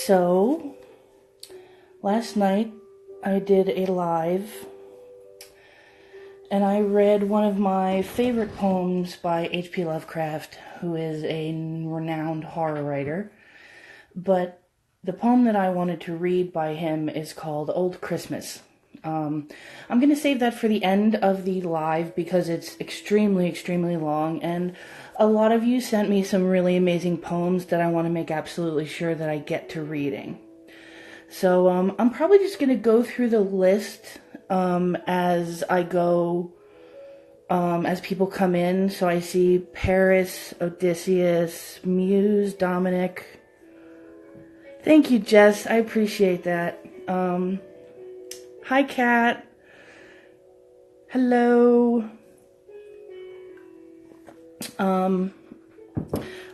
So, last night I did a live and I read one of my favorite poems by H.P. Lovecraft, who is a renowned horror writer. But the poem that I wanted to read by him is called Old Christmas. I'm going to save that for the end of the live because it's extremely, extremely long, and a lot of you sent me some really amazing poems that I want to make absolutely sure that I get to reading. So I'm probably just going to go through the list as I go, as people come in. So I see Paris, Odysseus, Muse, Dominic. Thank you, Jess. I appreciate that. Hi, Kat. Hello. I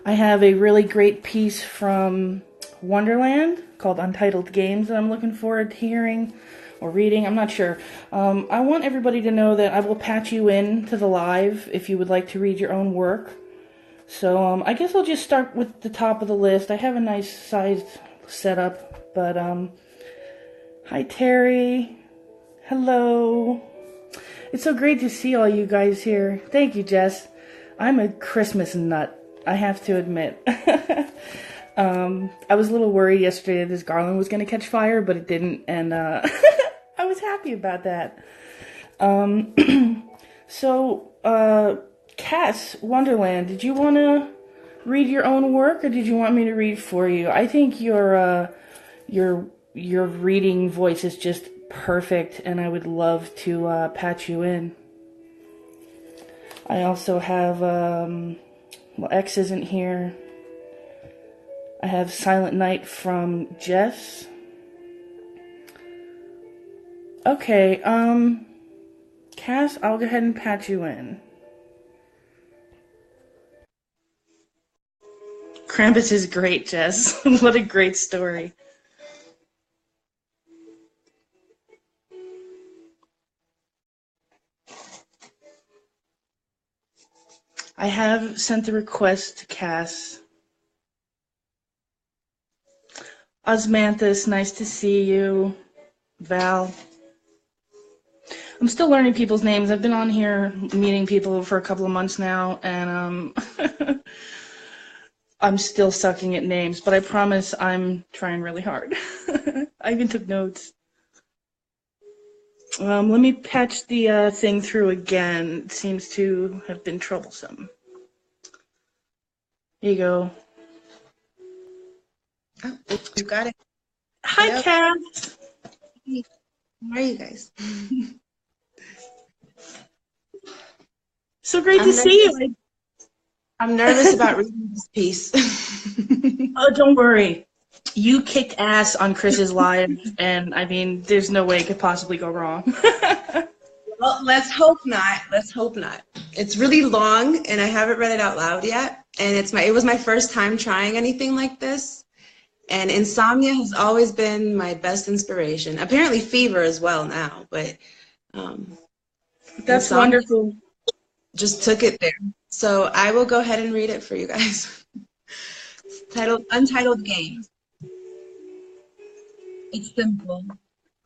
have a really great piece from Wonderland called Untitled Games that I'm looking forward to hearing or reading. I'm not sure. I want everybody to know that I will patch you in to the live if you would like to read your own work. So I guess I'll just start with the top of the list. I have a nice sized setup, but hi, Terry. Hello. It's so great to see all you guys here. Thank you, Jess. I'm a Christmas nut, I have to admit. I was a little worried yesterday that this garland was going to catch fire, but it didn't, and I was happy about that. Cass, Wonderland, did you want to read your own work, or did you want me to read for you? I think your reading voice is just perfect, and I would love to patch you in. I also have, X isn't here. I have Silent Night from Jess. Okay, Cass, I'll go ahead and patch you in. Krampus is great, Jess. What a great story. I have sent a request to Cass. Osmanthus, nice to see you. Val. I'm still learning people's names. I've been on here meeting people for a couple of months now, and I'm still sucking at names, but I promise I'm trying really hard. I even took notes. Let me patch the thing through again. It seems to have been troublesome. Here you go. Oh, you got it. Hi, yep. Cass. Hey, how are you guys? So great to see you. I'm nervous about reading this piece. Oh, don't worry. You kicked ass on Chris's live, and I mean, there's no way it could possibly go wrong. Well, let's hope not. Let's hope not. It's really long, and I haven't read it out loud yet. And it was my first time trying anything like this. And insomnia has always been my best inspiration. Apparently fever as well now, but that's wonderful. Just took it there. So I will go ahead and read it for you guys. Titled Untitled Games. It's simple.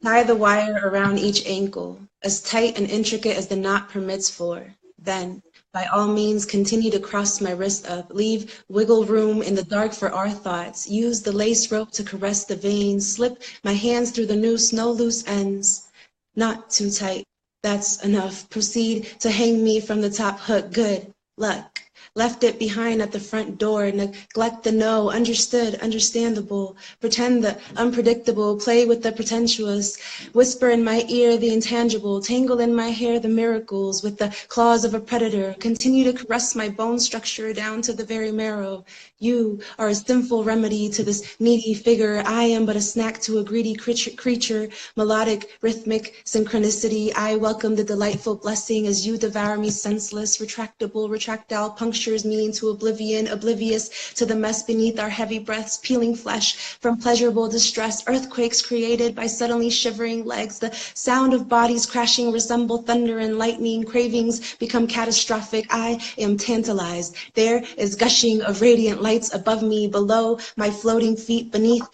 Tie the wire around each ankle, as tight and intricate as the knot permits for. Then, by all means, continue to cross my wrist up. Leave wiggle room in the dark for our thoughts. Use the lace rope to caress the veins. Slip my hands through the noose, no loose ends. Not too tight. That's enough. Proceed to hang me from the top hook. Good luck. Left it behind at the front door. Neglect the no. Understood. Understandable. Pretend the unpredictable. Play with the pretentious. Whisper in my ear the intangible. Tangle in my hair the miracles with the claws of a predator. Continue to caress my bone structure down to the very marrow. You are a sinful remedy to this needy figure. I am but a snack to a greedy creature. Melodic, rhythmic synchronicity. I welcome the delightful blessing as you devour me senseless. Retractile punctures me into oblivion, oblivious to the mess beneath our heavy breaths, peeling flesh from pleasurable distress. Earthquakes created by suddenly shivering legs. The sound of bodies crashing resemble thunder and lightning. Cravings become catastrophic. I am tantalized. There is gushing of radiant lights above me, below my floating feet, beneath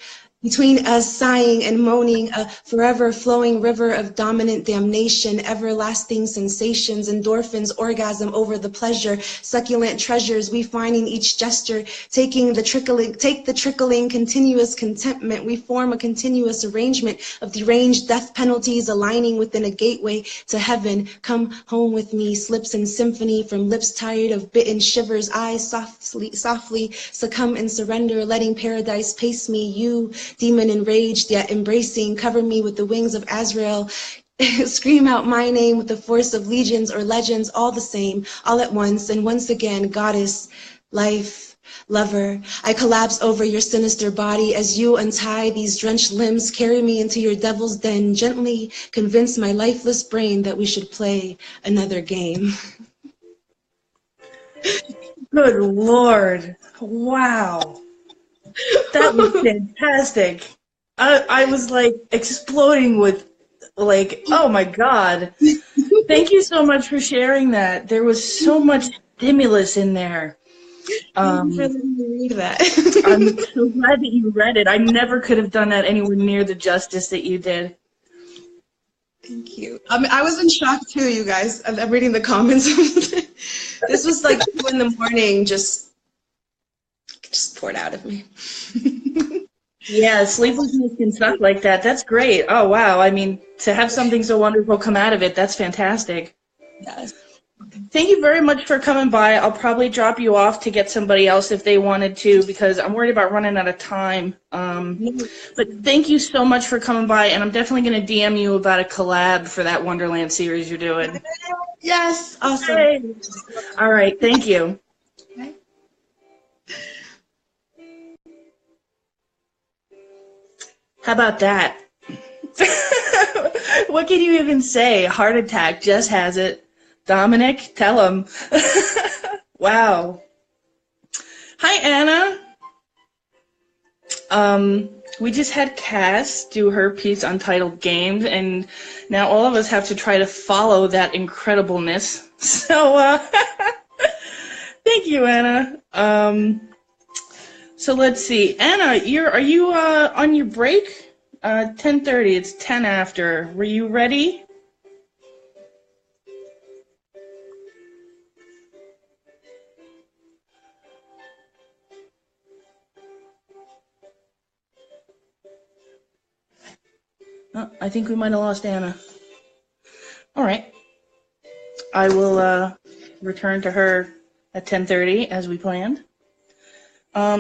Between us sighing and moaning, a forever flowing river of dominant damnation, everlasting sensations, endorphins, orgasm over the pleasure, succulent treasures we find in each gesture, take the trickling, continuous contentment. We form a continuous arrangement of deranged death penalties aligning within a gateway to heaven. Come home with me, slips in symphony from lips tired of bitten shivers, eyes softly succumb and surrender, letting paradise pace me. You, demon enraged yet embracing, cover me with the wings of Azrael. Scream out my name with the force of legions or legends, all the same, all at once, and once again, goddess, life, lover. I collapse over your sinister body as you untie these drenched limbs, carry me into your devil's den, gently convince my lifeless brain that we should play another game. Good Lord. Wow. That was fantastic. I was like exploding with like, oh my God. Thank you so much for sharing that. There was so much stimulus in there. Thank you for letting me read that. I'm so glad that you read it. I never could have done that anywhere near the justice that you did. Thank you. I was in shock too, you guys. I'm reading the comments. This was like 2 in the morning, just poured out of me. Yeah, sleeplessness can suck like that. That's great. Oh, wow. I mean, to have something so wonderful come out of it, that's fantastic. Yes. Thank you very much for coming by. I'll probably drop you off to get somebody else if they wanted to, because I'm worried about running out of time. But thank you so much for coming by, and I'm definitely going to DM you about a collab for that Wonderland series you're doing. Yes, awesome. Hey. All right, thank you. Okay. How about that? What can you even say? Heart attack, Jess has it. Dominic, tell him. Wow. Hi, Anna. We just had Cass do her piece Untitled Games, and now all of us have to try to follow that incredibleness. So, thank you, Anna. So let's see. Anna, are you on your break? 10:30. It's 10 after. Were you ready? Oh, I think we might have lost Anna. All right. I will return to her at 10:30 as we planned.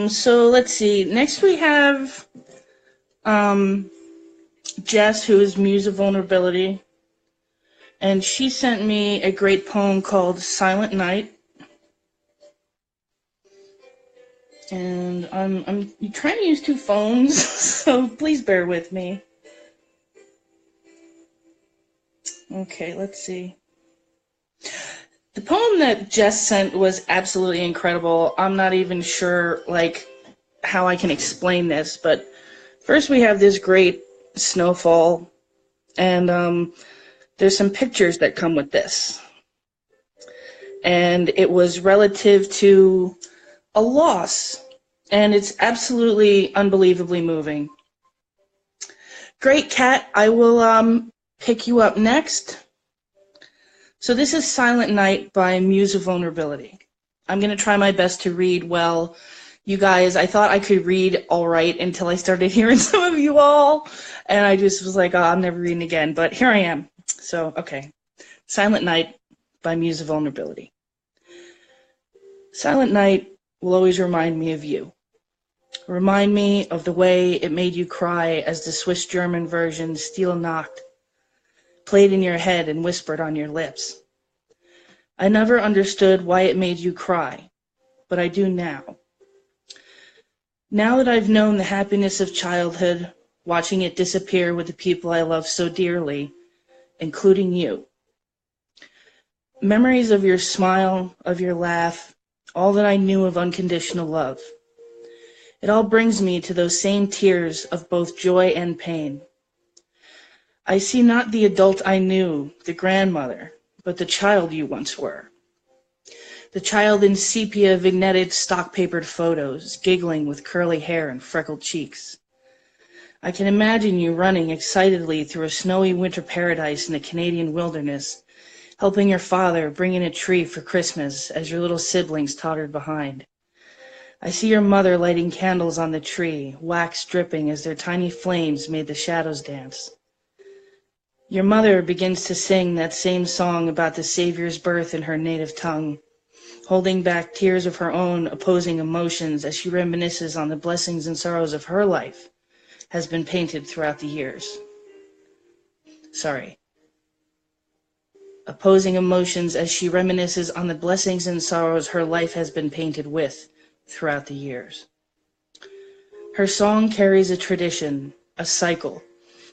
So let's see. Next we have Jess, who is Muse of Vulnerability, and she sent me a great poem called Silent Night. And I'm trying to use 2 phones, so please bear with me. Okay, let's see. The poem that Jess sent was absolutely incredible. I'm not even sure, like, how I can explain this, but first we have this great snowfall, and there's some pictures that come with this. And it was relative to a loss, and it's absolutely unbelievably moving. Great, Kat. I will pick you up next. So this is Silent Night by Muse of Vulnerability. I'm going to try my best to read well. You guys, I thought I could read all right until I started hearing some of you all, and I just was like, oh, I'm never reading again, but here I am. So, okay. Silent Night by Muse of Vulnerability. Silent Night will always remind me of you. Remind me of the way it made you cry as the Swiss-German version Stille Nacht played in your head and whispered on your lips. I never understood why it made you cry, but I do now. Now that I've known the happiness of childhood, watching it disappear with the people I love so dearly, including you. Memories of your smile, of your laugh, all that I knew of unconditional love. It all brings me to those same tears of both joy and pain. I see not the adult I knew, the grandmother, but the child you once were. The child in sepia vignetted stock-papered photos, giggling with curly hair and freckled cheeks. I can imagine you running excitedly through a snowy winter paradise in the Canadian wilderness, helping your father bring in a tree for Christmas as your little siblings tottered behind. I see your mother lighting candles on the tree, wax dripping as their tiny flames made the shadows dance. Your mother begins to sing that same song about the Savior's birth in her native tongue, holding back tears of her own opposing emotions as she reminisces on the blessings and sorrows of her life has been painted throughout the years. Opposing emotions as she reminisces on the blessings and sorrows her life has been painted with throughout the years. Her song carries a tradition, a cycle,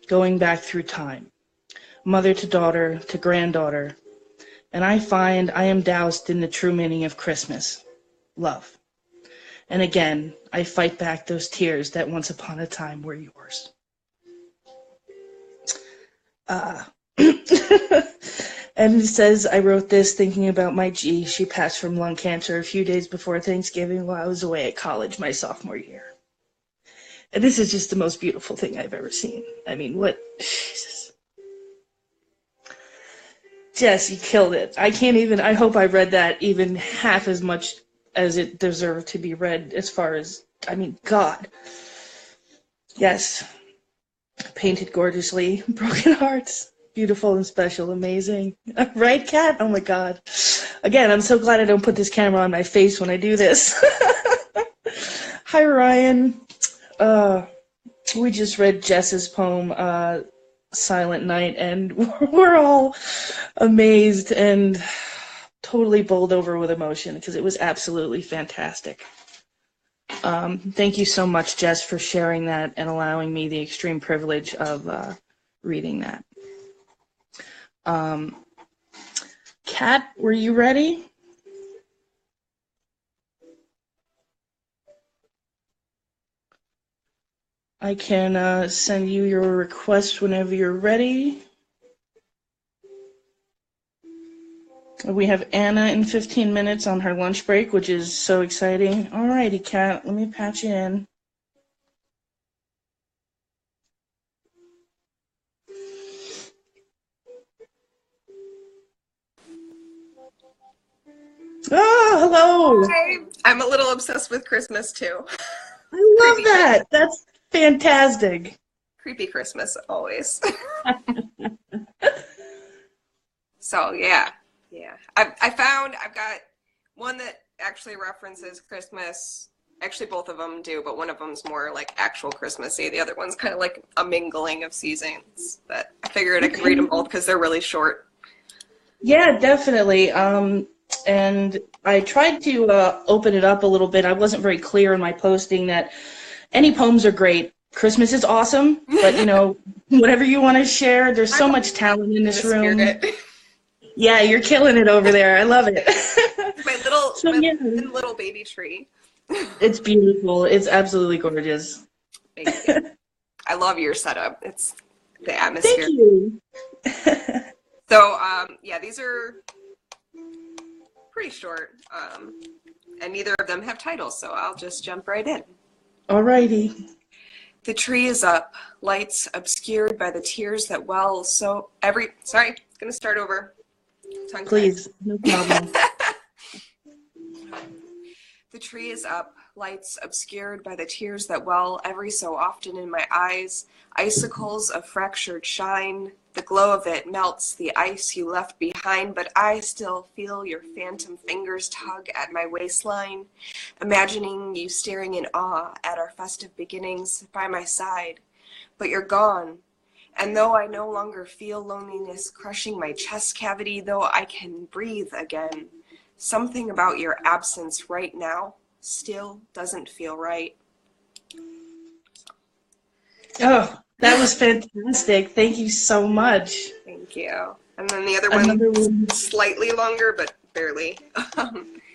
going back through time, mother to daughter to granddaughter, and I find I am doused in the true meaning of Christmas, love. And again, I fight back those tears that once upon a time were yours. And it says, I wrote this thinking about my G. She passed from lung cancer a few days before Thanksgiving while I was away at college my sophomore year. And this is just the most beautiful thing I've ever seen. I mean, what? Jesus. Jess, you killed it. I hope I read that even half as much as it deserved to be read as far as, I mean, God. Yes. Painted gorgeously. Broken hearts. Beautiful and special. Amazing. Right, Kat? Oh, my God. Again, I'm so glad I don't put this camera on my face when I do this. Hi, Ryan. We just read Jess's poem, Silent Night, and we're all amazed and totally bowled over with emotion because it was absolutely fantastic. Thank you so much, Jess, for sharing that and allowing me the extreme privilege of reading that. Kat, were you ready? I can send you your request whenever you're ready. We have Anna in 15 minutes on her lunch break, which is so exciting. Alrighty, Kat, let me patch you in. Oh, hello. Hi. I'm a little obsessed with Christmas too. I love that. That's fantastic. Creepy Christmas always. So yeah. I've got one that actually references Christmas. Actually, both of them do, but one of them's more like actual Christmassy. The other one's kind of like a mingling of seasons. But I figured I could read them both because they're really short. Yeah, definitely. And I tried to open it up a little bit. I wasn't very clear in my posting that any poems are great. Christmas is awesome, but you know, whatever you want to share, there's so much talent in this room. Yeah, you're killing it over there. I love it. my little baby tree. It's beautiful. It's absolutely gorgeous. Thank you. I love your setup. It's the atmosphere. Thank you. So, yeah, these are pretty short, and neither of them have titles, so I'll just jump right in. Alrighty. The tree is up, lights obscured by the tears that well, sorry, gonna start over. Tongue Please, no problem. The tree is up, lights obscured by the tears that well every so often in my eyes, icicles of fractured shine. The glow of it melts the ice you left behind, but I still feel your phantom fingers tug at my waistline, imagining you staring in awe at our festive beginnings by my side. But you're gone, and though I no longer feel loneliness crushing my chest cavity, though I can breathe again, something about your absence right now still doesn't feel right. Oh, that was fantastic. Thank you so much. Thank you. And then the other one, slightly longer, but barely.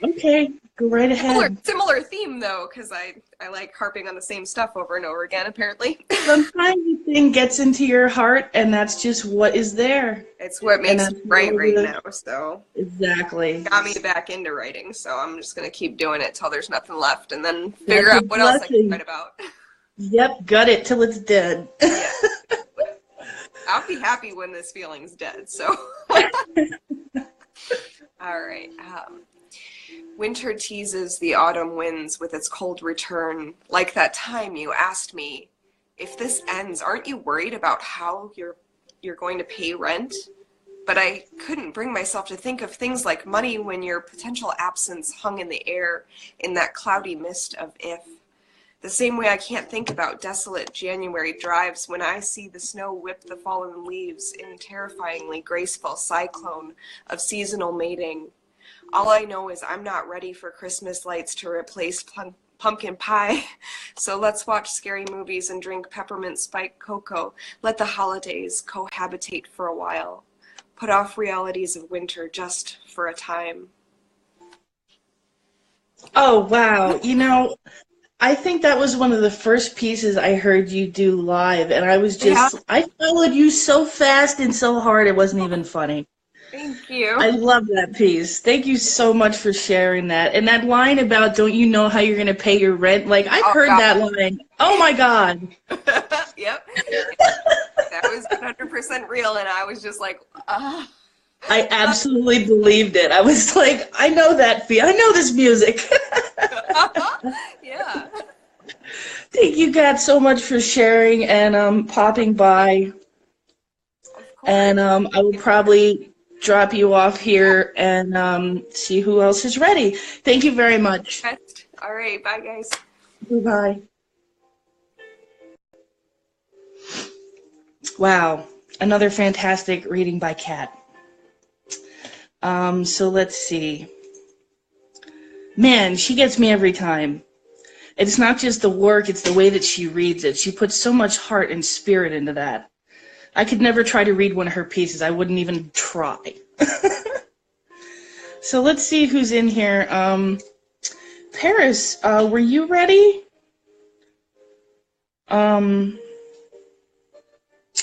Okay, go right ahead. Similar theme, though, because I like harping on the same stuff over and over again, apparently. Sometimes the thing gets into your heart, and that's just what is there. It's what makes me write right now, so. Exactly. Got me back into writing, so I'm just going to keep doing it till there's nothing left, and then figure out what else I can write about. Yep, gut it till it's dead. Yeah. I'll be happy when this feeling's dead, so. All right. Winter teases the autumn winds with its cold return, like that time you asked me, if this ends, aren't you worried about how you're going to pay rent? But I couldn't bring myself to think of things like money when your potential absence hung in the air in that cloudy mist of if. The same way I can't think about desolate January drives when I see the snow whip the fallen leaves in terrifyingly graceful cyclone of seasonal mating. All I know is I'm not ready for Christmas lights to replace pumpkin pie. So let's watch scary movies and drink peppermint spiked cocoa. Let the holidays cohabitate for a while. Put off realities of winter just for a time. Oh, wow. I think that was one of the first pieces I heard you do live, and Yeah. I followed you so fast and so hard it wasn't even funny. Thank you. I love that piece. Thank you so much for sharing that. And that line about don't you know how you're going to pay your rent? Like, I've heard God. that line. Oh, my God. Yep. That was 100% real, and I was just like, ah. I absolutely believed it. I was like, I know that feel. I know this music. Yeah. Thank you, Kat, so much for sharing and popping by. Of course. And I will probably drop you off here and see who else is ready. Thank you very much. All right. Bye, guys. Bye. Wow. Another fantastic reading by Kat. So let's see. Man, she gets me every time. It's not just the work, it's the way that she reads it. She puts so much heart and spirit into that. I could never try to read one of her pieces. I wouldn't even try. So let's see who's in here. Paris, were you ready? I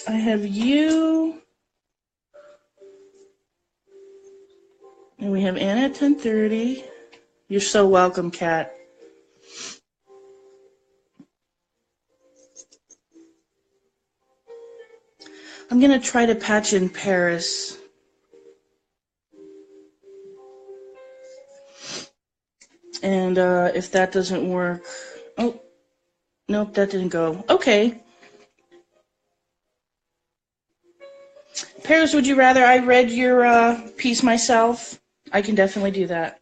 have you. And we have Anna at 10:30. You're so welcome, Kat. I'm going to try to patch in Paris. And if that doesn't work... Oh, nope, that didn't go. Okay. Paris, would you rather I read your piece myself? I can definitely do that.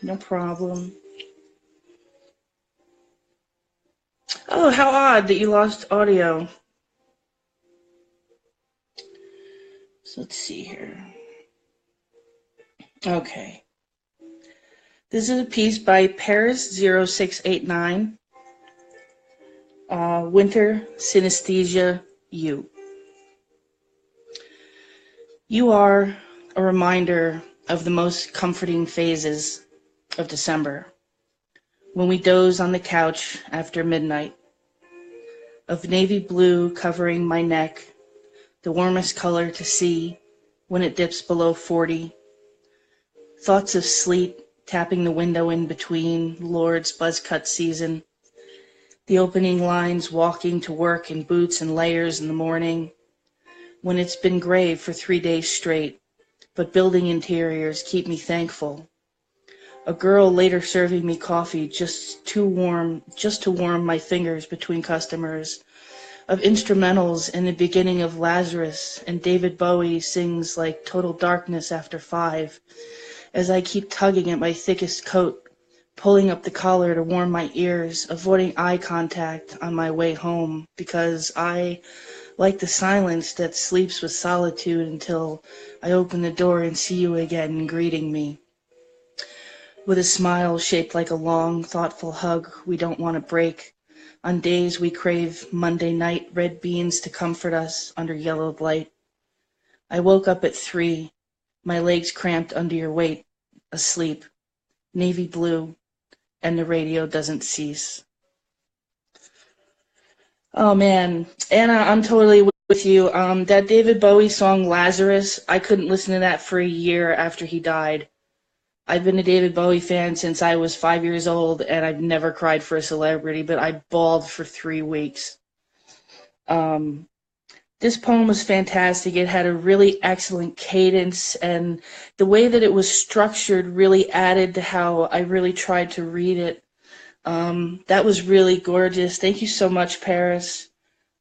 No problem. Oh, how odd that you lost audio. So let's see here. Okay. This is a piece by Paris0689. Winter Synesthesia You. You are a reminder of the most comforting phases of December, when we doze on the couch after midnight, of navy blue covering my neck, the warmest color to see when it dips below 40, thoughts of sleet tapping the window in between Lord's buzzcut season, the opening lines walking to work in boots and layers in the morning, when it's been gray for 3 days straight, but building interiors keep me thankful. A girl later serving me coffee just to warm my fingers between customers, of instrumentals in the beginning of Lazarus, and David Bowie sings like Total Darkness After 5, as I keep tugging at my thickest coat, pulling up the collar to warm my ears, avoiding eye contact on my way home, because I like the silence that sleeps with solitude until I open the door and see you again greeting me. With a smile shaped like a long, thoughtful hug we don't want to break, on days we crave Monday night red beans to comfort us under yellow light. I woke up at 3, my legs cramped under your weight, asleep, navy blue, and the radio doesn't cease. Oh man, Anna, I'm totally with you. That David Bowie song Lazarus, I couldn't listen to that for a year after he died. I've been a David Bowie fan since I was 5 years old, and I've never cried for a celebrity, but I bawled for 3 weeks. This poem was fantastic. It had a really excellent cadence, and the way that it was structured really added to how I really tried to read it. That was really gorgeous. Thank you so much, Paris.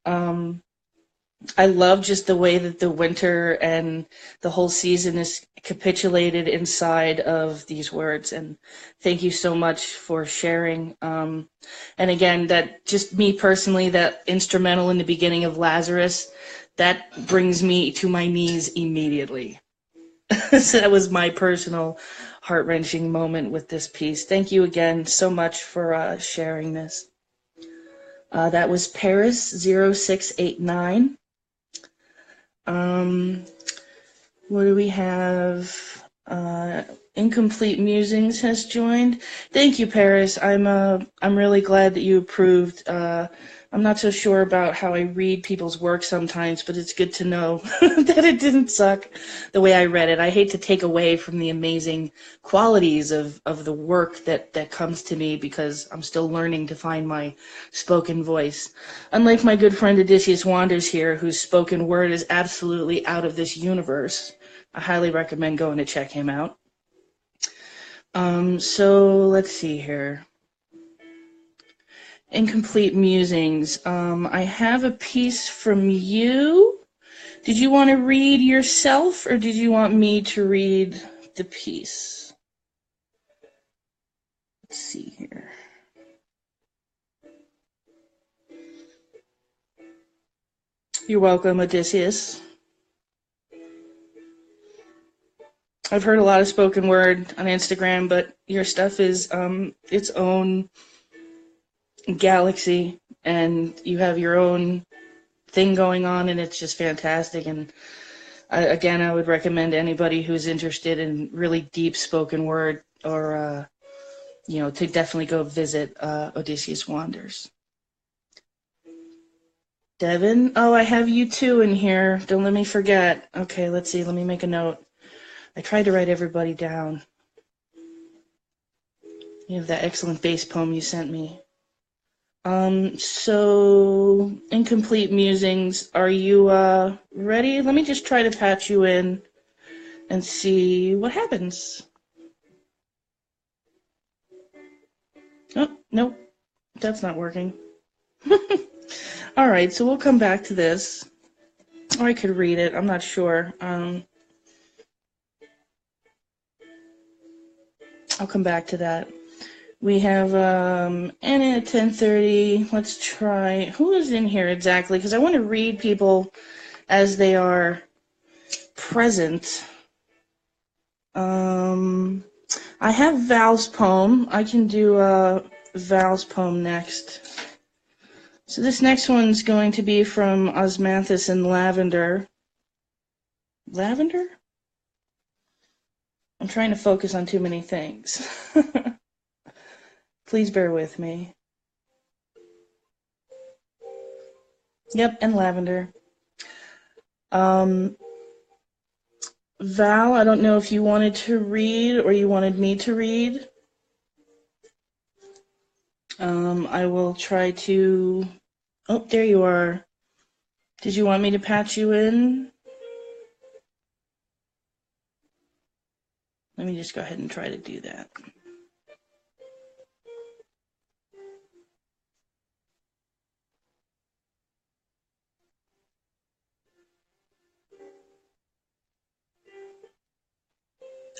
I love just the way that the winter and the whole season is capitulated inside of these words. And thank you so much for sharing. And again, that just me personally, that instrumental in the beginning of Lazarus, that brings me to my knees immediately. So that was my personal heart-wrenching moment with this piece. Thank you again so much for sharing this. That was Paris 0689. What do we have? Incomplete Musings has joined. Thank you, Paris. I'm really glad that you approved. I'm not so sure about how I read people's work sometimes, but it's good to know that it didn't suck the way I read it. I hate to take away from the amazing qualities of the work that comes to me, because I'm still learning to find my spoken voice. Unlike my good friend Odysseus Wanders here, whose spoken word is absolutely out of this universe. I highly recommend going to check him out. So let's see here. Incomplete Musings. I have a piece from you. Did you want to read yourself, or did you want me to read the piece? Let's see here. You're welcome, Odysseus. I've heard a lot of spoken word on Instagram, but your stuff is its own galaxy, and you have your own thing going on, and it's just fantastic. And again, I would recommend anybody who's interested in really deep spoken word, or to definitely go visit Odysseus Wanders. Devin, oh, I have you too in here. Don't let me forget. Okay, let's see. Let me make a note. I tried to write everybody down. You have that excellent bass poem you sent me. So, Incomplete Musings, are you ready? Let me just try to patch you in and see what happens. Oh, nope, that's not working. All right, so we'll come back to this. Or I could read it, I'm not sure. I'll come back to that. We have Anna at 10:30. Let's try. Who is in here exactly? Because I want to read people as they are present. I have Val's poem. I can do Val's poem next. So this next one's going to be from Osmanthus and Lavender. Lavender? I'm trying to focus on too many things. Please bear with me. Yep, and Lavender. Val, I don't know if you wanted to read or you wanted me to read. I will try to... Oh, there you are. Did you want me to patch you in? Let me just go ahead and try to do that.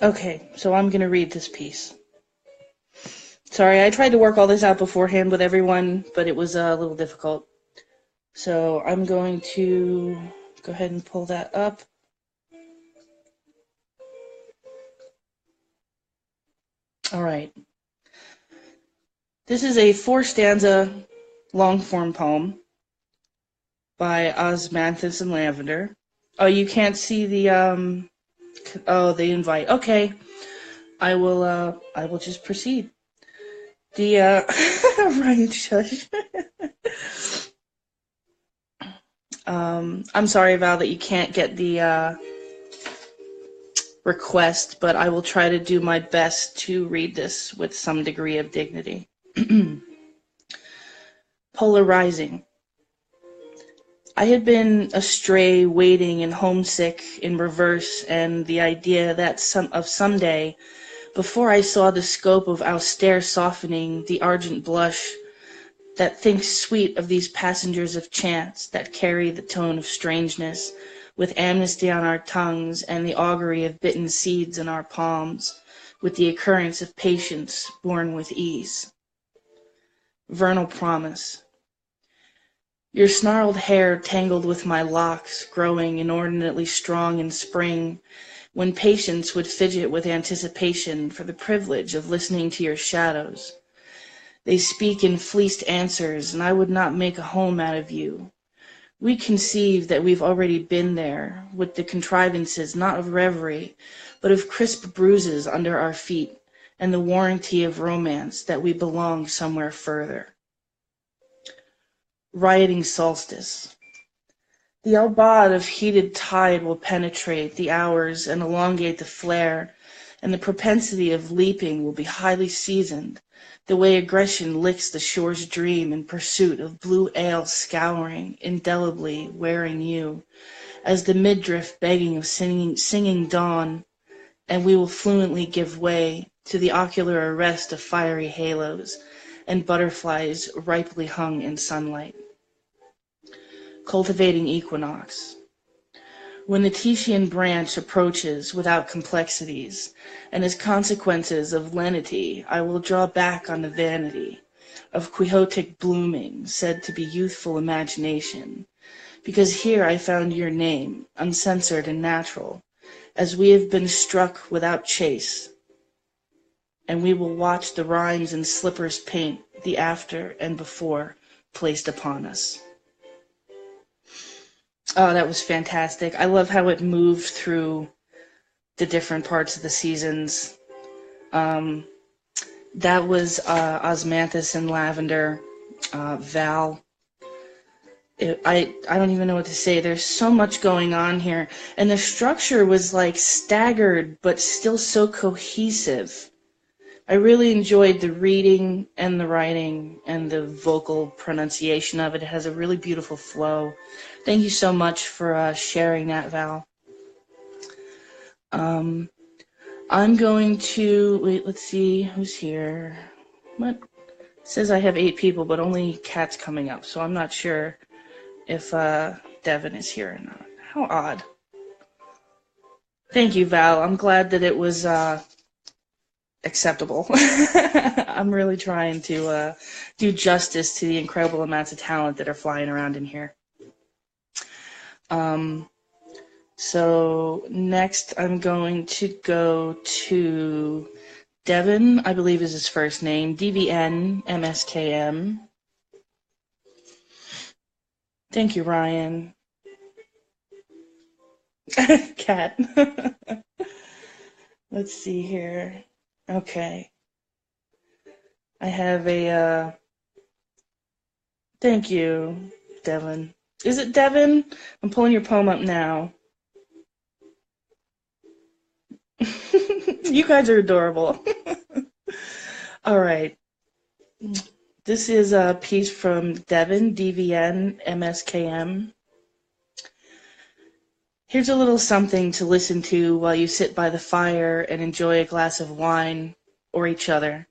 Okay, so I'm going to read this piece. Sorry, I tried to work all this out beforehand with everyone, but it was a little difficult. So I'm going to go ahead and pull that up. All right. This is a 4-stanza long-form poem by Osmanthus and Lavender. Oh, you can't see the the invite. Okay. I will just proceed. The Ryan shush. I'm sorry, Val, that you can't get the request, but I will try to do my best to read this with some degree of dignity. Polarizing. I had been astray, waiting and homesick in reverse, and the idea that someday, before I saw the scope of austere softening, the argent blush that thinks sweet of these passengers of chance that carry the tone of strangeness, with amnesty on our tongues and the augury of bitten seeds in our palms, with the occurrence of patience born with ease. Vernal promise. Your snarled hair tangled with my locks, growing inordinately strong in spring, when patience would fidget with anticipation for the privilege of listening to your shadows. They speak in fleeced answers, and I would not make a home out of you. We conceive that we've already been there, with the contrivances not of reverie, but of crisp bruises under our feet, and the warranty of romance that we belong somewhere further. Rioting solstice. The aubade of heated tide will penetrate the hours and elongate the flare, and the propensity of leaping will be highly seasoned, the way aggression licks the shore's dream in pursuit of blue ale scouring, indelibly wearing you, as the midriff begging of singing dawn, and we will fluently give way to the ocular arrest of fiery halos and butterflies ripely hung in sunlight. Cultivating equinox. When the Titian branch approaches without complexities, and as consequences of lenity, I will draw back on the vanity of quixotic blooming said to be youthful imagination, because here I found your name, uncensored and natural, as we have been struck without chase, and we will watch the rhymes and slippers paint the after and before placed upon us. Oh, that was fantastic. I love how it moved through the different parts of the seasons. That was Osmanthus and Lavender, Val. I don't even know what to say. There's so much going on here. And the structure was like staggered, but still so cohesive. I really enjoyed the reading and the writing and the vocal pronunciation of it. It has a really beautiful flow. Thank you so much for sharing that, Val. I'm going to, wait, let's see who's here. What? It says I have 8 people, but only Kat's coming up, so I'm not sure if Devin is here or not. How odd. Thank you, Val. I'm glad that it was acceptable. I'm really trying to do justice to the incredible amounts of talent that are flying around in here. So next I'm going to go to Devin, I believe is his first name, DVN MSKM. Thank you, Ryan. Cat. Let's see here. Okay. I have a, thank you, Devin. Is it Devin? I'm pulling your poem up now. You guys are adorable. All right. This is a piece from Devin, DVN, MSKM. Here's a little something to listen to while you sit by the fire and enjoy a glass of wine or each other.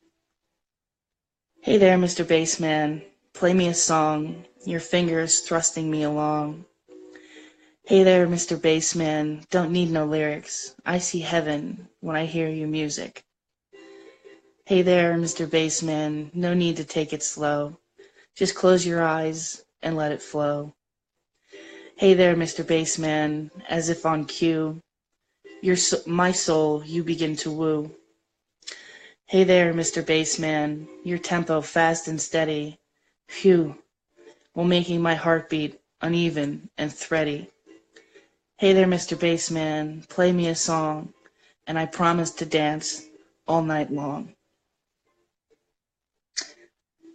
Hey there, Mr. Bassman. Play me a song, your fingers thrusting me along. Hey there, Mr. Bassman, don't need no lyrics. I see heaven when I hear your music. Hey there, Mr. Bassman, no need to take it slow. Just close your eyes and let it flow. Hey there, Mr. Bassman, as if on cue, my soul you begin to woo. Hey there, Mr. Bassman, your tempo fast and steady. Phew, while making my heartbeat uneven and thready. Hey there, Mr. Bassman, play me a song, and I promise to dance all night long.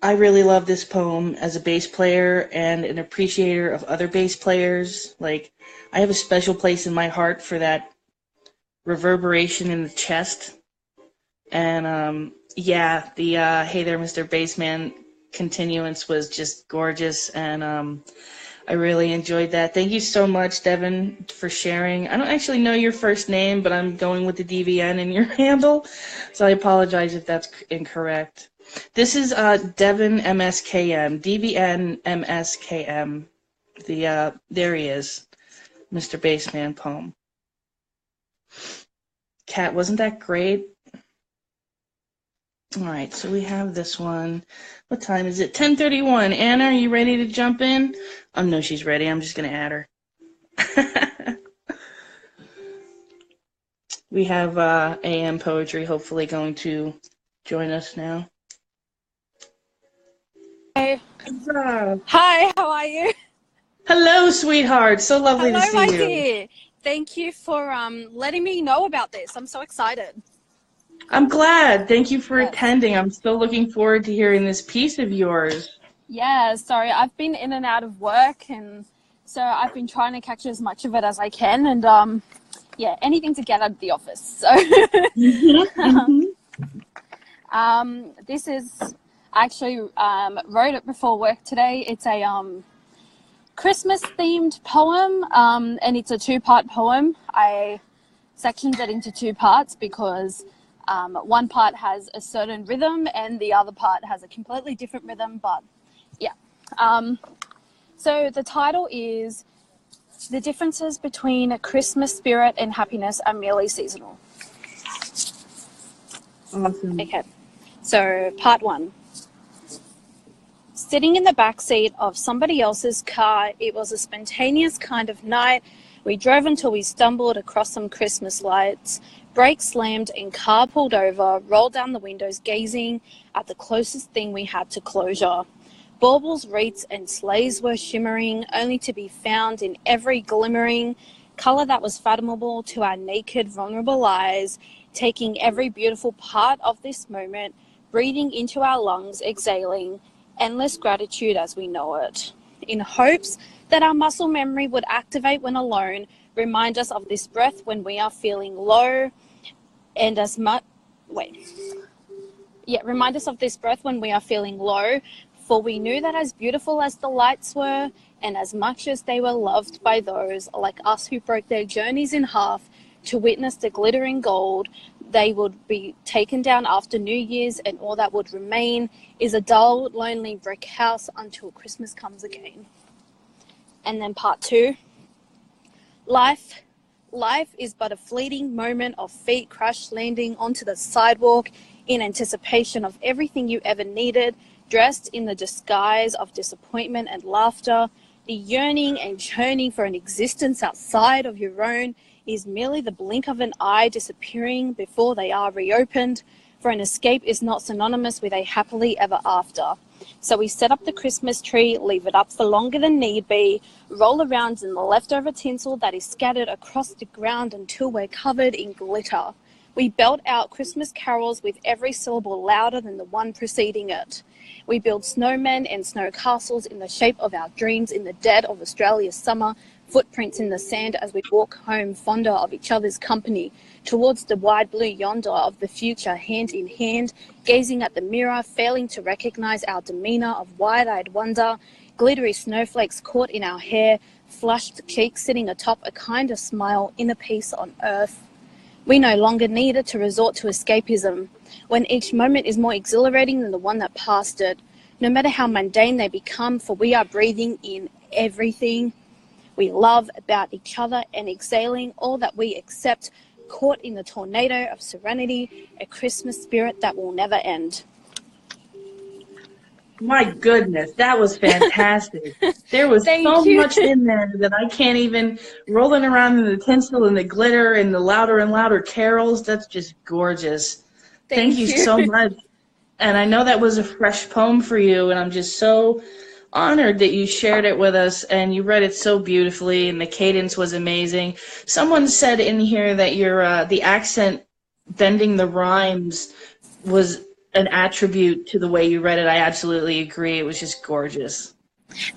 I really love this poem as a bass player and an appreciator of other bass players. Like, I have a special place in my heart for that reverberation in the chest. And yeah, the Hey There, Mr. Bassman continuance was just gorgeous, and I really enjoyed that. Thank you so much, Devin, for sharing. I don't actually know your first name, but I'm going with the DVN in your handle, so I apologize if that's incorrect. This is Devin MSKM, DVN MSKM. There he is, Mr. Bassman poem. Kat, wasn't that great? All right, so we have this one. What time is it? 10:31. Anna, are you ready to jump in? Oh, no, she's ready. I'm just going to add her. We have AM Poetry hopefully going to join us now. Hey. Hi, how are you? Hello, sweetheart. So lovely Hello, to see my you. dear. Thank you for letting me know about this. I'm so excited. I'm glad. Thank you for attending. I'm still looking forward to hearing this piece of yours. Yeah, sorry, I've been in and out of work, and so I've been trying to catch as much of it as I can, and yeah, anything to get out of the office. So this is actually wrote it before work today. It's a Christmas themed poem, and it's a 2-part poem. I sectioned it into 2 parts because one part has a certain rhythm and the other part has a completely different rhythm, but yeah. So the title is The Differences Between a Christmas Spirit and Happiness Are Merely Seasonal. Awesome. Okay, so part 1. Sitting in the back seat of somebody else's car, it was a spontaneous kind of night. We drove until we stumbled across some Christmas lights. Brakes slammed and car pulled over, rolled down the windows, gazing at the closest thing we had to closure. Baubles, wreaths, and sleighs were shimmering, only to be found in every glimmering color that was fathomable to our naked, vulnerable eyes, taking every beautiful part of this moment, breathing into our lungs, exhaling endless gratitude as we know it, in hopes that our muscle memory would activate when alone, remind us of this breath when we are feeling low, and remind us of this breath when we are feeling low, for we knew that as beautiful as the lights were, and as much as they were loved by those like us who broke their journeys in half to witness the glittering gold, they would be taken down after New Year's, and all that would remain is a dull, lonely brick house until Christmas comes again. And then part 2. Life is but a fleeting moment of feet crash landing onto the sidewalk in anticipation of everything you ever needed, dressed in the disguise of disappointment and laughter. The yearning and churning for an existence outside of your own is merely the blink of an eye disappearing before they are reopened, for an escape is not synonymous with a happily ever after. So we set up the Christmas tree, leave it up for longer than need be, roll around in the leftover tinsel that is scattered across the ground until we're covered in glitter. We belt out Christmas carols with every syllable louder than the one preceding it. We build snowmen and snow castles in the shape of our dreams in the dead of Australia's summer, footprints in the sand as we walk home fonder of each other's company, towards the wide blue yonder of the future, hand in hand, gazing at the mirror, failing to recognize our demeanor of wide-eyed wonder, glittery snowflakes caught in our hair, flushed cheeks sitting atop a kinder smile, inner peace on earth. We no longer needed to resort to escapism, when each moment is more exhilarating than the one that passed it, no matter how mundane they become, for we are breathing in everything we love about each other and exhaling all that we accept, caught in the tornado of serenity, a Christmas spirit that will never end. My goodness, that was fantastic. There was so much in there that I can't even, rolling around in the tinsel and the glitter and the louder and louder carols. That's just gorgeous. Thank you so much. And I know that was a fresh poem for you, and I'm just so honored that you shared it with us, and you read it so beautifully, and the cadence was amazing. Someone said in here that your the accent bending the rhymes was an attribute to the way you read it. I absolutely agree. It was just gorgeous.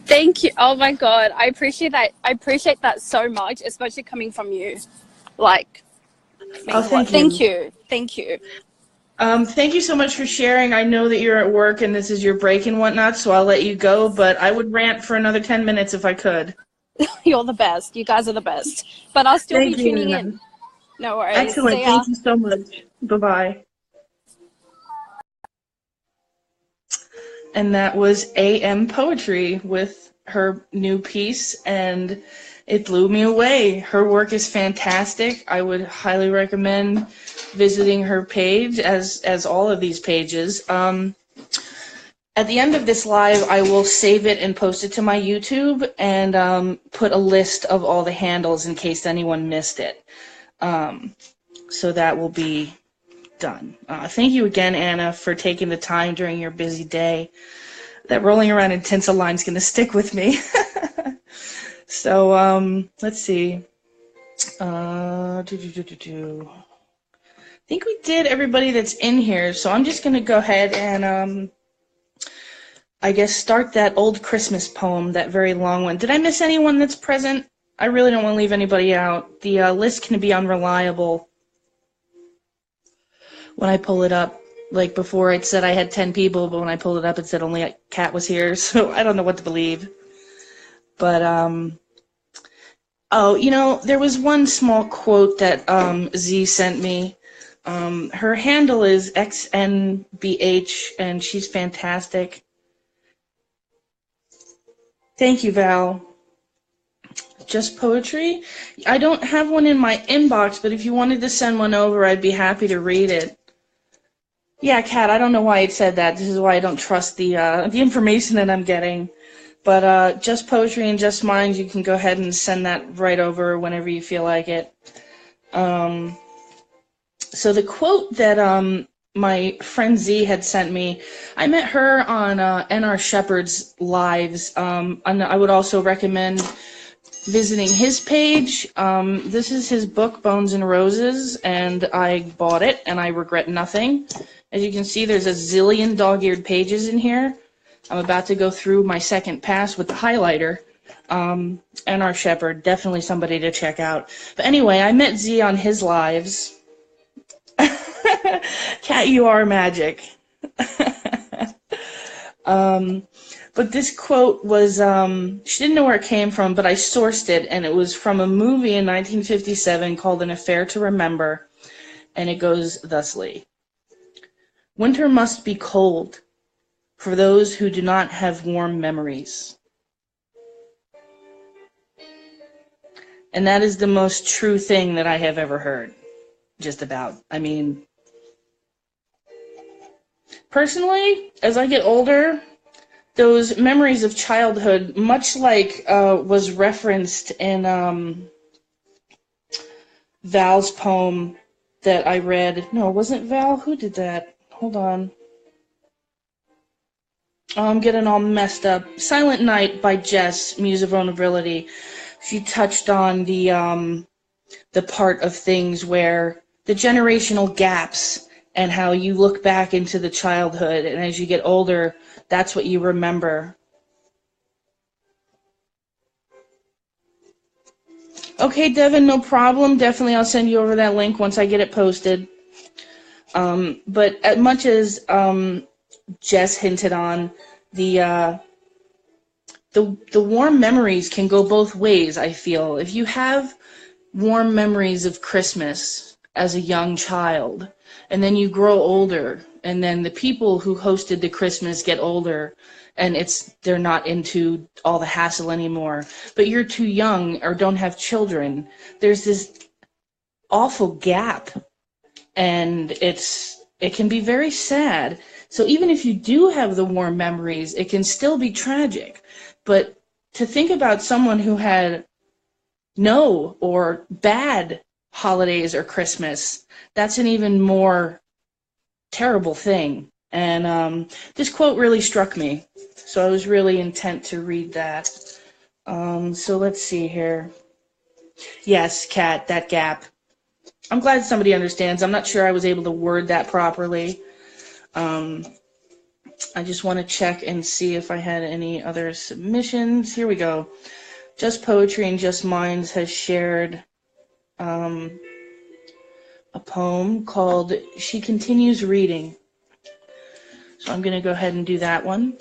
Thank you. Oh my God. I appreciate that. I appreciate that so much, especially coming from you. Like, Oh, thank Thank you. you. Thank you. Thank you so much for sharing. I know that you're at work and this is your break and whatnot, so I'll let you go, but I would rant for another 10 minutes if I could. You're the best. You guys are the best. But I'll still be Thank tuning you, in. Anna. No worries. Excellent. See ya. Thank you so much. Bye-bye. And that was AM Poetry with her new piece, and it blew me away. Her work is fantastic. I would highly recommend visiting her page, as all of these pages. At the end of this live, I will save it and post it to my YouTube and put a list of all the handles in case anyone missed it. So that will be done. Thank you again, Anna, for taking the time during your busy day. That rolling around in tinsel line is going to stick with me. So let's see. I think we did everybody that's in here, so I'm just going to go ahead and I guess start that old Christmas poem, that very long one. Did I miss anyone that's present? I really don't want to leave anybody out. The list can be unreliable when I pull it up. Like before, it said I had 10 people, but when I pulled it up, it said only a cat was here, so I don't know what to believe. But, oh, you know, there was one small quote that Z sent me. Her handle is XNBH, and she's fantastic. Thank you, Val. Just poetry? I don't have one in my inbox, but if you wanted to send one over, I'd be happy to read it. Yeah, Kat, I don't know why it said that. This is why I don't trust the information that I'm getting. But Just Poetry and Just Minds, you can go ahead and send that right over whenever you feel like it. So the quote that my friend Z had sent me, I met her on NR Shepherd's lives. And I would also recommend visiting his page. This is his book, Bones and Roses, and I bought it, and I regret nothing. As you can see, there's a zillion dog-eared pages in here. I'm about to go through my second pass with the highlighter. NR Shepherd, definitely somebody to check out. But anyway, I met Z on his lives. Cat, you are magic. But this quote was, she didn't know where it came from, but I sourced it, and it was from a movie in 1957 called An Affair to Remember, and it goes thusly. Winter must be cold for those who do not have warm memories. And that is the most true thing that I have ever heard, just about. I mean, personally, as I get older, those memories of childhood, much like was referenced in Val's poem that I read. No, it wasn't Val. Who did that? Hold on. Oh, I'm getting all messed up. Silent Night by Jess, Muse of Vulnerability. She touched on the part of things where the generational gaps and how you look back into the childhood, and as you get older, that's what you remember. Okay, Devin, no problem. Definitely I'll send you over that link once I get it posted. But as much as Jess hinted on, the warm memories can go both ways, I feel. If you have warm memories of Christmas as a young child, and then you grow older, and then the people who hosted the Christmas get older, and they're not into all the hassle anymore, but you're too young or don't have children, there's this awful gap, and it can be very sad. So even if you do have the warm memories, it can still be tragic. But to think about someone who had no or bad holidays or Christmas, that's an even more terrible thing. And this quote really struck me, so I was really intent to read that. So let's see here. Yes, Kat, that gap. I'm glad somebody understands. I'm not sure I was able to word that properly. I just want to check and see if I had any other submissions. Here we go. Just Poetry and Just Minds has shared. Oh, a poem called She Continues Reading. So I'm going to go ahead and do that one.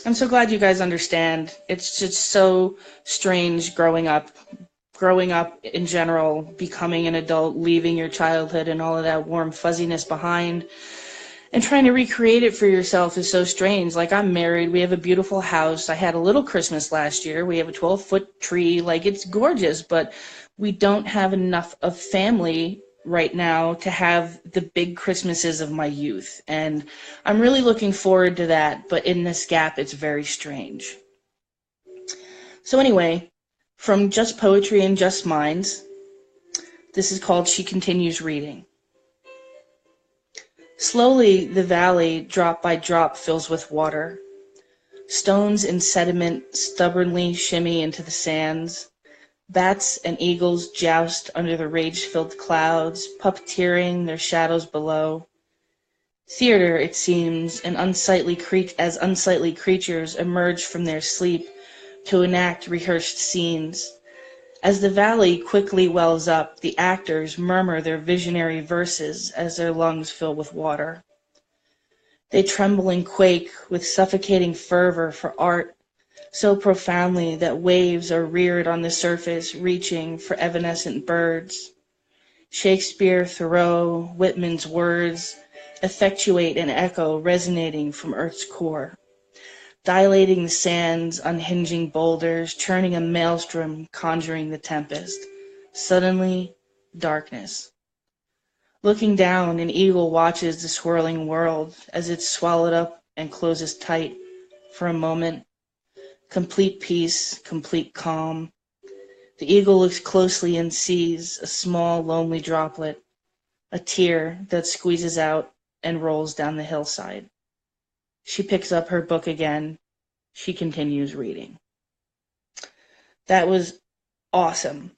I'm so glad you guys understand. It's just so strange growing up in general, becoming an adult, leaving your childhood and all of that warm fuzziness behind, and trying to recreate it for yourself is so strange. Like, I'm married, we have a beautiful house, I had a little Christmas last year, we have a 12-foot tree, like, it's gorgeous, but we don't have enough of family right now to have the big Christmases of my youth, and I'm really looking forward to that, but in this gap, it's very strange. So anyway, from Just Poetry and Just Minds, this is called She Continues Reading. Slowly, the valley, drop by drop, fills with water. Stones and sediment stubbornly shimmy into the sands. Bats and eagles joust under the rage-filled clouds, puppeteering their shadows below. Theater, it seems, and unsightly creatures emerge from their sleep to enact rehearsed scenes. As the valley quickly wells up, the actors murmur their visionary verses as their lungs fill with water. They tremble and quake with suffocating fervor for art, so profoundly that waves are reared on the surface, reaching for evanescent birds. Shakespeare, Thoreau, Whitman's words effectuate an echo resonating from Earth's core. Dilating the sands, unhinging boulders, churning a maelstrom, conjuring the tempest. Suddenly, darkness. Looking down, an eagle watches the swirling world as it's swallowed up and closes tight for a moment. Complete peace, complete calm. The eagle looks closely and sees a small, lonely droplet, a tear that squeezes out and rolls down the hillside. She picks up her book again. She continues reading. That was awesome.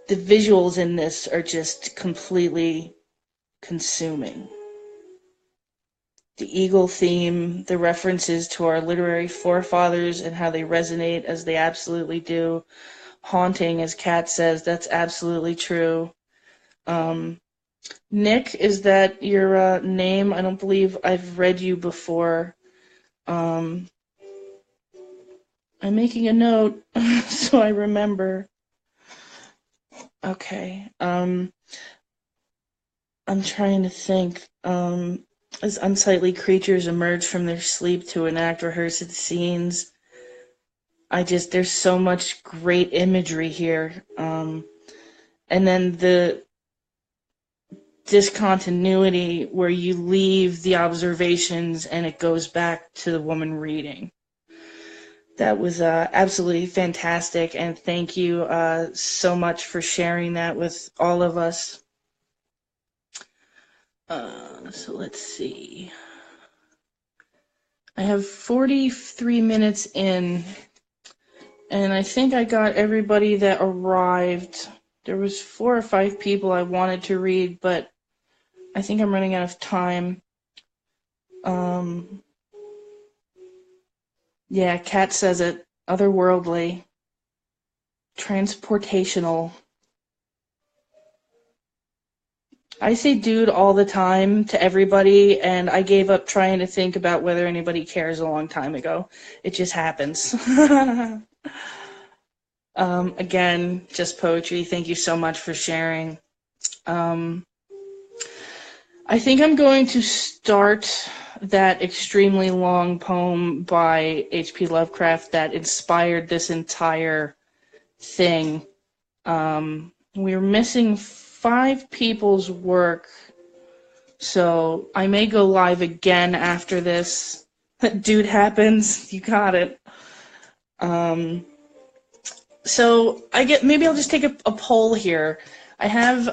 The visuals in this are just completely consuming. The eagle theme, the references to our literary forefathers and how they resonate as they absolutely do. Haunting, as Kat says, that's absolutely true. Nick, is that your name? I don't believe I've read you before. I'm making a note so I remember. Okay. I'm trying to think. As unsightly creatures emerge from their sleep to enact rehearsed scenes. There's so much great imagery here. And then the discontinuity where you leave the observations and it goes back to the woman reading. That was absolutely fantastic, and thank you so much for sharing that with all of us. So let's see. I have 43 minutes in, and I think I got everybody that arrived. There was 4 or 5 people I wanted to read, but I think I'm running out of time. Yeah, Kat says it. Otherworldly. Transportational. I say dude all the time to everybody, and I gave up trying to think about whether anybody cares a long time ago. It just happens. Again, Just Poetry, thank you so much for sharing. I think I'm going to start that extremely long poem by H.P. Lovecraft that inspired this entire thing. We're missing 5 people's work, so I may go live again after this. Dude happens, you got it. So maybe I'll just take a poll here. I have,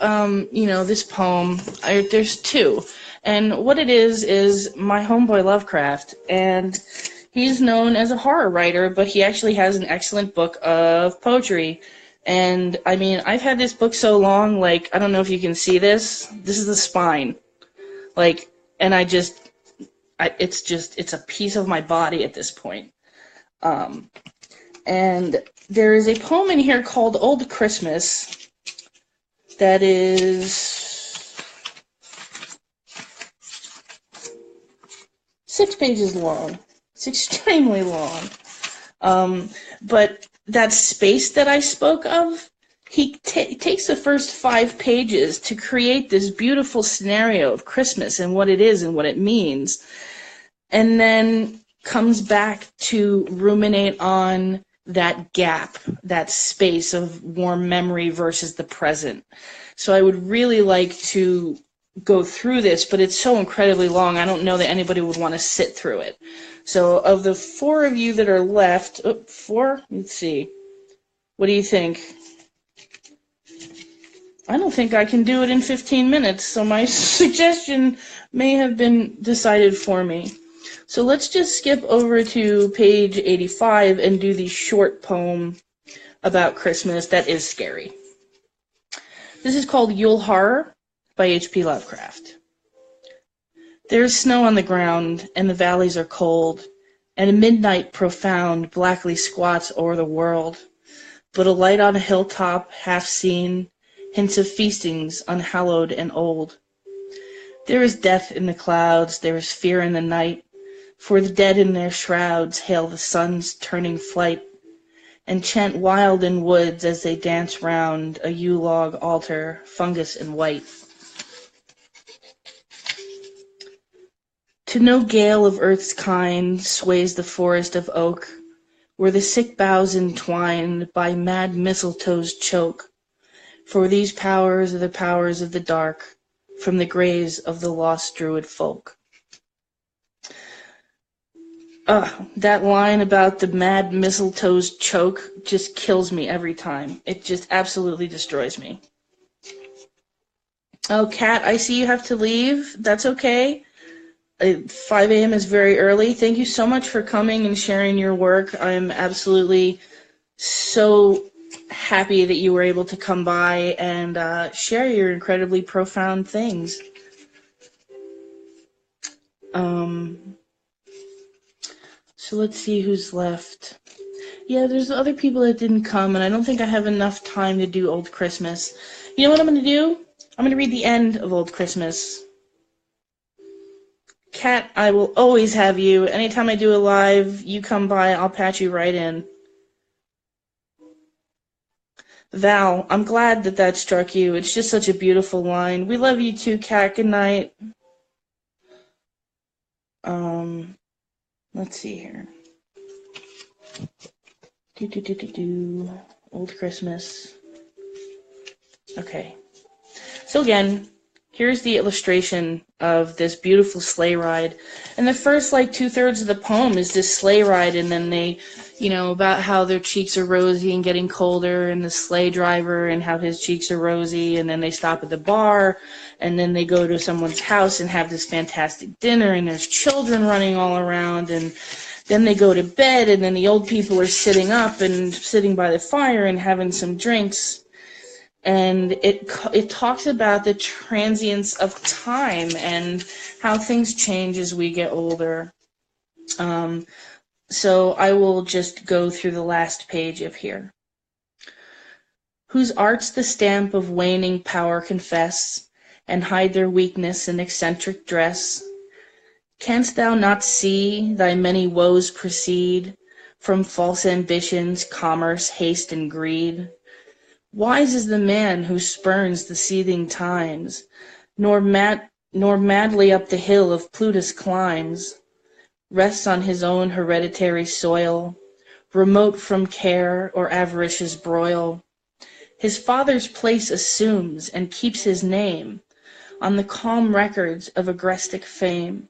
this poem. There's 2. And what it is my homeboy Lovecraft. And he's known as a horror writer, but he actually has an excellent book of poetry. And, I mean, I've had this book so long, like, I don't know if you can see this. This is the spine. Like, and it's a piece of my body at this point. And there is a poem in here called Old Christmas that is 6 pages long. It's extremely long. But that space that I spoke of, he takes the first 5 pages to create this beautiful scenario of Christmas and what it is and what it means, and then comes back to ruminate on that gap, that space of warm memory versus the present. So I would really like to go through this, but it's so incredibly long, I don't know that anybody would want to sit through it. So of the 4 of you that are left, 4? Let's see. What do you think? I don't think I can do it in 15 minutes, so my suggestion may have been decided for me. So let's just skip over to page 85 and do the short poem about Christmas that is scary. This is called Yule Horror by H.P. Lovecraft. There is snow on the ground, and the valleys are cold, and a midnight profound blackly squats o'er the world. But a light on a hilltop, half seen, hints of feastings unhallowed and old. There is death in the clouds, there is fear in the night, for the dead in their shrouds hail the sun's turning flight, and chant wild in woods as they dance round a yew-log altar, fungus and white. To no gale of earth's kind sways the forest of oak, where the sick boughs entwined by mad mistletoes choke, for these powers are the powers of the dark, from the graves of the lost druid folk. That line about the mad mistletoes choke just kills me every time. It just absolutely destroys me. Oh, Kat, I see you have to leave. That's okay. 5 a.m. is very early. Thank you so much for coming and sharing your work. I'm absolutely so happy that you were able to come by and share your incredibly profound things. So let's see who's left. Yeah, there's other people that didn't come, and I don't think I have enough time to do Old Christmas. You know what I'm going to do? I'm going to read the end of Old Christmas. Kat, I will always have you. Anytime I do a live, you come by, I'll patch you right in. Val, I'm glad that that struck you. It's just such a beautiful line. We love you too, Kat. Good night. Let's see here. Old Christmas. Okay. So again, here's the illustration of this beautiful sleigh ride. And the first, 2/3 of the poem is this sleigh ride, and then they, about how their cheeks are rosy and getting colder, and the sleigh driver and how his cheeks are rosy, and then they stop at the bar, and then they go to someone's house and have this fantastic dinner, and there's children running all around, and then they go to bed, and then the old people are sitting up and sitting by the fire and having some drinks. And it talks about the transience of time and how things change as we get older. So I will just go through the last page of here. Whose art's the stamp of waning power confess, and hide their weakness in eccentric dress? Canst thou not see thy many woes proceed from false ambitions, commerce, haste, and greed? Wise is the man who spurns the seething times, nor madly up the hill of Plutus climbs, rests on his own hereditary soil, remote from care or avaricious broil. His father's place assumes and keeps his name on the calm records of agrestic fame.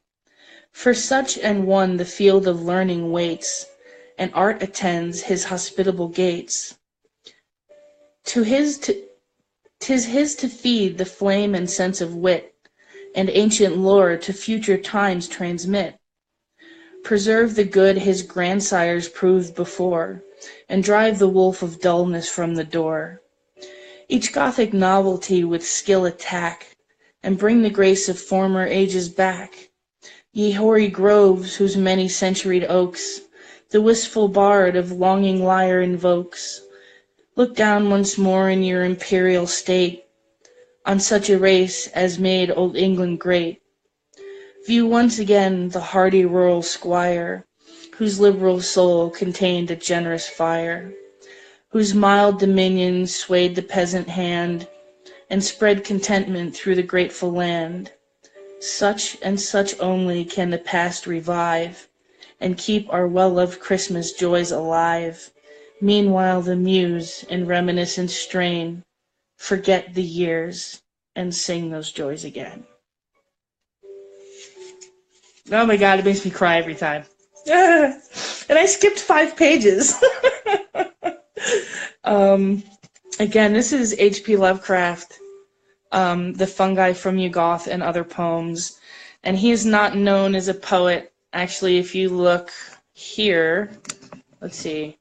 For such an one the field of learning waits, and art attends his hospitable gates. 'Tis his to feed the flame and sense of wit, and ancient lore to future times transmit. Preserve the good his grandsires proved before, and drive the wolf of dullness from the door. Each Gothic novelty with skill attack, and bring the grace of former ages back. Ye hoary groves, whose many-centuried oaks the wistful bard of longing lyre invokes. Look down once more in your imperial state, on such a race as made old England great. View once again the hardy rural squire, whose liberal soul contained a generous fire, whose mild dominion swayed the peasant hand, and spread contentment through the grateful land. Such and such only can the past revive, and keep our well-loved Christmas joys alive. Meanwhile the muse, in reminiscent strain, forget the years and sing those joys again. Oh my God, it makes me cry every time. And I skipped 5 pages. Again, this is H.P. Lovecraft, The Fungi from Yuggoth and Other Poems. And he is not known as a poet. Actually, if you look here, let's see.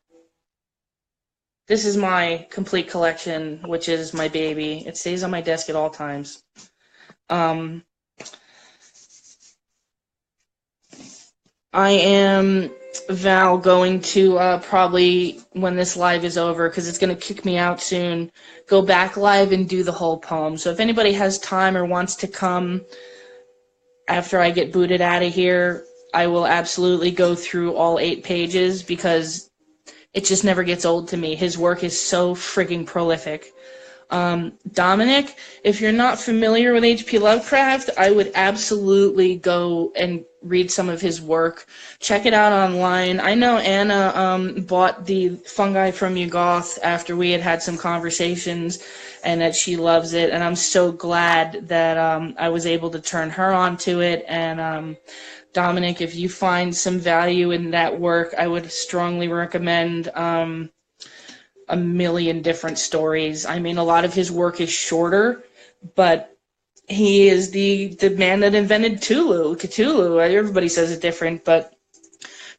This is my complete collection, which is my baby. It stays on my desk at all times. I am, Val, going to probably, when this live is over, because it's going to kick me out soon, go back live and do the whole poem. So if anybody has time or wants to come after I get booted out of here, I will absolutely go through all 8 pages, because it just never gets old to me. His work is so frigging prolific. Dominic, if you're not familiar with H.P. Lovecraft, I would absolutely go and read some of his work. Check it out online. I know Anna bought the Fungi from Yuggoth after we had some conversations, and that she loves it, and I'm so glad that I was able to turn her onto it. And Dominic, if you find some value in that work, I would strongly recommend a million different stories. I mean, a lot of his work is shorter, but he is the man that invented Cthulhu. Everybody says it different, but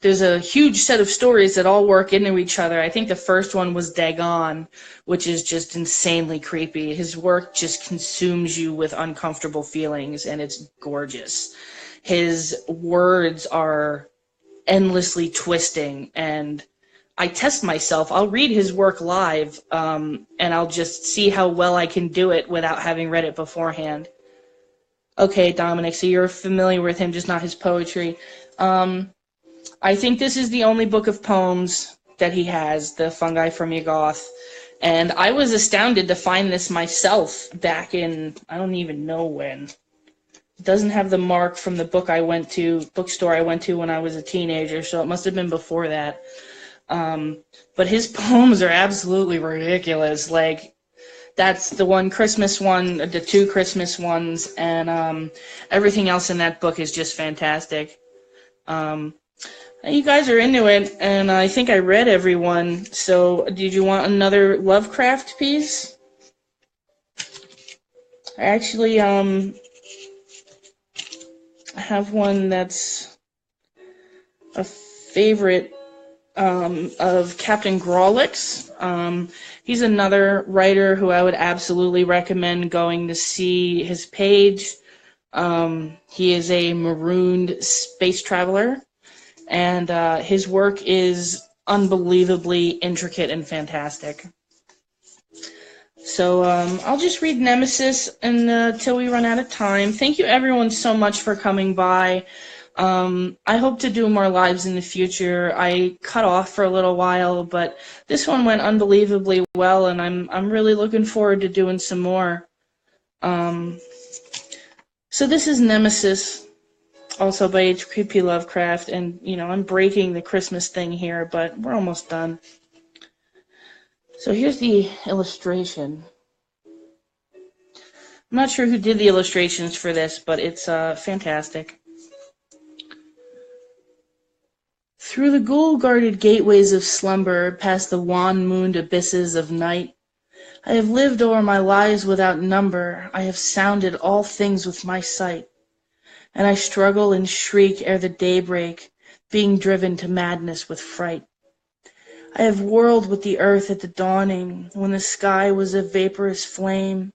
there's a huge set of stories that all work into each other. I think the first one was Dagon, which is just insanely creepy. His work just consumes you with uncomfortable feelings, and it's gorgeous. His words are endlessly twisting, and I test myself. I'll read his work live, and I'll just see how well I can do it without having read it beforehand. Okay, Dominic, so you're familiar with him, just not his poetry. I think this is the only book of poems that he has, The Fungi from Yuggoth, and I was astounded to find this myself back in, I don't even know when. It doesn't have the mark from the bookstore I went to when I was a teenager, so it must have been before that. But his poems are absolutely ridiculous. Like, that's the one Christmas one, the 2 Christmas ones, and everything else in that book is just fantastic. You guys are into it, and I think I read everyone. So, did you want another Lovecraft piece? I actually have one that's a favorite of Captain Grawlix. He's another writer who I would absolutely recommend going to see his page. He is a marooned space traveler, and his work is unbelievably intricate and fantastic. So I'll just read Nemesis until we run out of time. Thank you everyone so much for coming by. I hope to do more lives in the future. I cut off for a little while, but this one went unbelievably well, and I'm really looking forward to doing some more. So this is Nemesis, also by H.P. Lovecraft, and I'm breaking the Christmas thing here, but we're almost done. So here's the illustration. I'm not sure who did the illustrations for this, but it's fantastic. Through the ghoul-guarded gateways of slumber, past the wan-mooned abysses of night, I have lived o'er my lives without number, I have sounded all things with my sight, and I struggle and shriek ere the daybreak, being driven to madness with fright. I have whirled with the earth at the dawning, when the sky was a vaporous flame.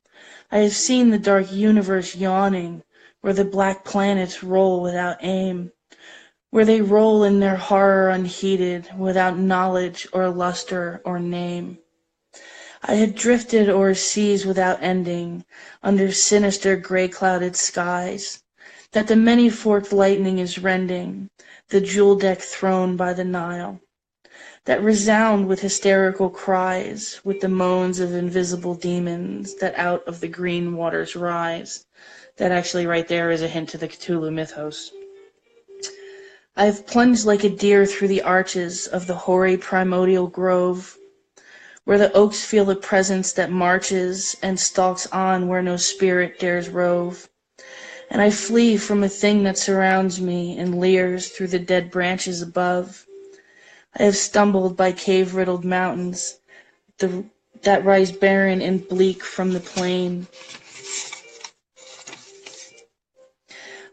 I have seen the dark universe yawning, where the black planets roll without aim. where they roll in their horror unheeded, without knowledge or luster or name. I had drifted o'er seas without ending, under sinister gray-clouded skies, that the many-forked lightning is rending, the jewel-decked throne by the Nile, that resound with hysterical cries, with the moans of invisible demons that out of the green waters rise. That actually right there is a hint to the Cthulhu mythos. I have plunged like a deer through the arches of the hoary primordial grove, where the oaks feel the presence that marches and stalks on where no spirit dares rove. And I flee from a thing that surrounds me and leers through the dead branches above. I have stumbled by cave-riddled mountains that rise barren and bleak from the plain.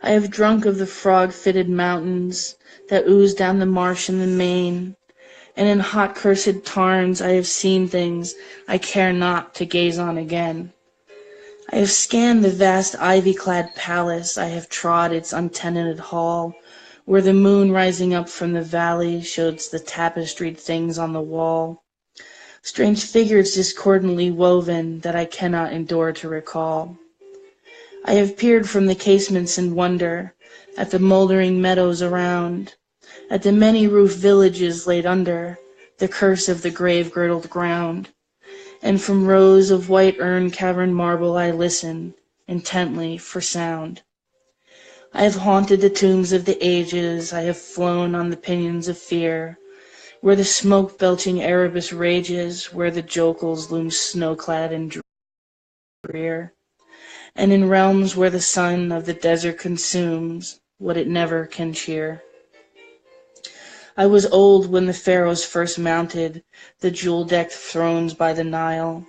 I have drunk of the frog-fitted mountains that ooze down the marsh and the main, and in hot cursed tarns I have seen things I care not to gaze on again. I have scanned the vast ivy-clad palace, I have trod its untenanted hall, where the moon rising up from the valley shows the tapestried things on the wall, strange figures discordantly woven that I cannot endure to recall. I have peered from the casements in wonder at the mouldering meadows around, at the many-roofed villages laid under the curse of the grave-girdled ground, and from rows of white urn-caverned marble I listen intently for sound. I have haunted the tombs of the ages, I have flown on the pinions of fear, where the smoke-belching Erebus rages, where the jokels loom snow-clad and drear, and in realms where the sun of the desert consumes what it never can cheer. I was old when the pharaohs first mounted the jewel-decked thrones by the Nile.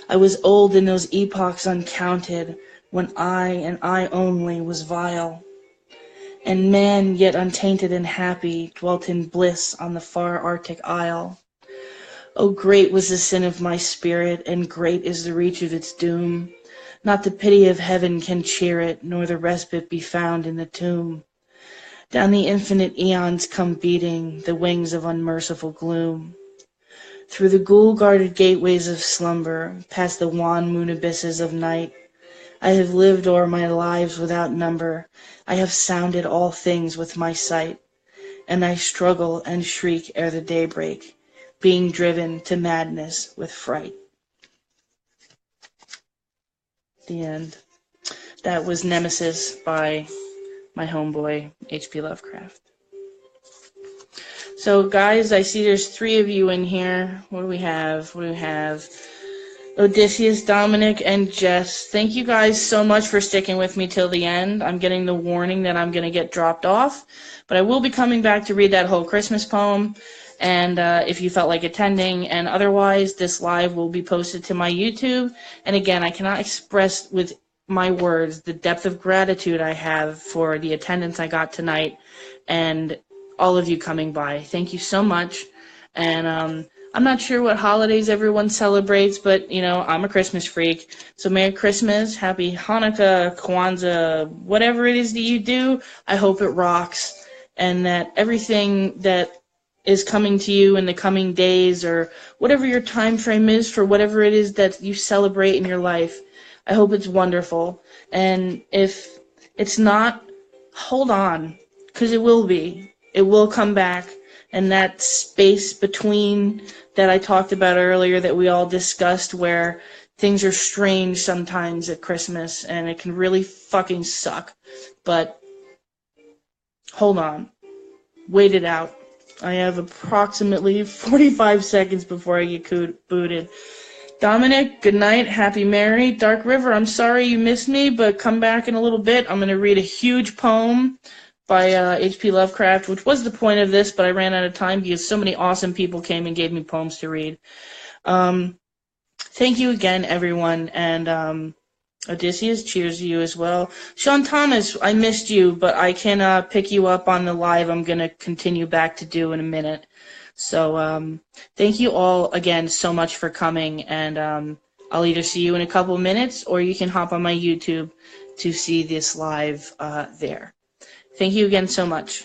I was old in those epochs uncounted when I and I only was vile, and man yet untainted and happy dwelt in bliss on the far Arctic isle. Oh, great was the sin of my spirit, and great is the reach of its doom. Not the pity of heaven can cheer it, nor the respite be found in the tomb. Down the infinite eons come beating the wings of unmerciful gloom. Through the ghoul-guarded gateways of slumber, past the wan moon abysses of night, I have lived o'er my lives without number, I have sounded all things with my sight, and I struggle and shriek ere the daybreak, being driven to madness with fright. The end. That was Nemesis by my homeboy, H.P. Lovecraft. So, guys, I see there's 3 of you in here. What do we have? Odysseus, Dominic, and Jess. Thank you guys so much for sticking with me till the end. I'm getting the warning that I'm going to get dropped off, but I will be coming back to read that whole Christmas poem, and if you felt like attending, and otherwise, this live will be posted to my YouTube. And again, I cannot express with my words the depth of gratitude I have for the attendance I got tonight and all of you coming by. Thank you so much. And I'm not sure what holidays everyone celebrates, but you know, I'm a Christmas freak. So Merry Christmas, Happy Hanukkah, Kwanzaa, whatever it is that you do, I hope it rocks, and that everything that is coming to you in the coming days, or whatever your time frame is for whatever it is that you celebrate in your life, I hope it's wonderful. And if it's not, hold on, because it will be. It will come back. And that space between that I talked about earlier that we all discussed, where things are strange sometimes at Christmas and it can really fucking suck. But hold on. Wait it out. I have approximately 45 seconds before I get booted. Dominic, good night. Happy Merry. Dark River, I'm sorry you missed me, but come back in a little bit. I'm going to read a huge poem by H.P. Lovecraft, which was the point of this, but I ran out of time because so many awesome people came and gave me poems to read. Thank you again, everyone, and Odysseus, cheers to you as well. Sean Thomas, I missed you, but I can pick you up on the live I'm going to continue back to do in a minute. So thank you all again so much for coming, and I'll either see you in a couple minutes, or you can hop on my YouTube to see this live there. Thank you again so much.